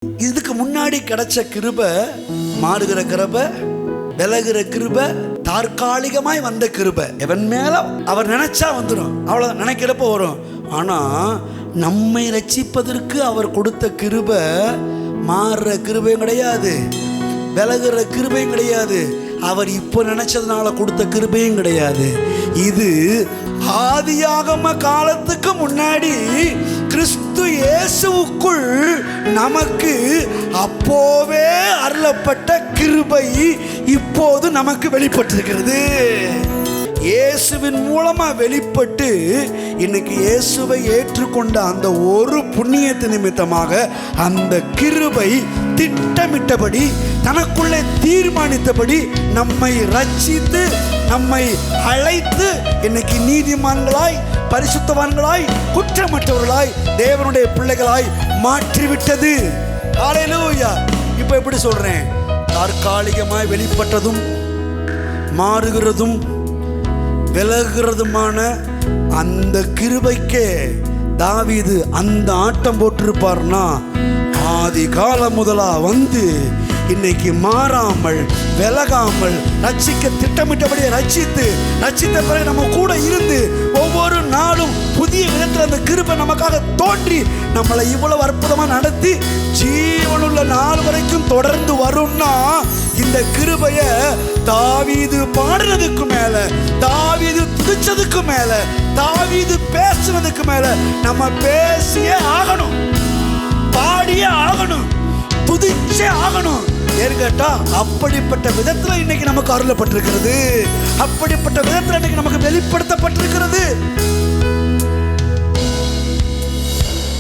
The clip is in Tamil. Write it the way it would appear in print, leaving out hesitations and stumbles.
இதுக்கு முன்னாடி கிடைச்ச கிருபை மாறுகிற கிருபை, விலகுற கிருபை, தற்காலிகமாய் வந்த கிருபை. எவன் மேல அவர் நினைச்சா வந்துடும், அவ்வளோ நினைக்கிறப்ப வரும். ஆனா நம்மை ரட்சிப்பதற்கு அவர் கொடுத்த கிருபை மாறுற கிருபையும் கிடையாது, விலகுற கிருபையும் கிடையாது, அவர் இப்போ நினைச்சதுனால கொடுத்த கிருபையும் கிடையாது. இது ஆதியாகம காலத்துக்கு முன்னாடி கிறிஸ்து இயேசுவுக்குள் நமக்கு அப்போவே அருளப்பட்ட கிருபை இப்போது நமக்கு வெளிப்பட்டிருக்கிறது. இயேசுவின் மூலமா வெளிப்பட்டு இன்னைக்கு இயேசுவை ஏற்றுக்கொண்ட அந்த ஒரு புண்ணியத்து நிமித்தமாக அந்த கிருபை திட்டமிட்டபடி தனக்குள்ளே தீர்மானித்தபடி நம்மை ரட்சித்து நம்மை அழைத்து இன்னைக்கு நீதிமான்களாய், பரிசுத்தவான்களாய், குற்றமற்றவர்களாய், தேவனுடைய பிள்ளைகளாய் மாற்றிவிட்டது. ஹல்லேலூயா. இப்போ எப்படி சொல்றேன்? தற்காலிகமாய் வெளிப்பட்டதும் மாறுகிறதும் விலகுறதுமான அந்த கிருபைக்கே தாவீது அந்த ஆட்டம் போட்டிருப்பார்னா, ஆதி காலம் முதலா வந்து இன்னைக்கு மாறாமல் விலகாமல் ரட்சிக்க திட்டமிட்டபடியே ரட்சித்த பிறகு நம்ம கூட இருந்து ஒவ்வொரு நாளும் புதிய விதத்தில் அந்த கிருபை நமக்காக தோன்றி நம்மளை இவ்வளவு அற்புதமா நடத்தி ஜீவனுள்ள நாள் வரைக்கும் தொடர்ந்து வரும்னா, இந்த கிருபைய தாவீது பாடுறதுக்கு மேல, தாவீது துதிச்சதுக்கு மேல, தாவீது பேசுனதுக்கு மேல நம்ம பேசியே ஆகணும், பாடியே ஆகணும், துதிச்சே ஆகணும். ஏன்னு கேட்டா அப்படிப்பட்ட விதத்துல இன்னைக்கு நமக்கு அருளப்பட்டிருக்கிறது, அப்படிப்பட்ட விதத்துல இன்னைக்கு நமக்கு வெளிப்படுத்தப்பட்டிருக்கிறது.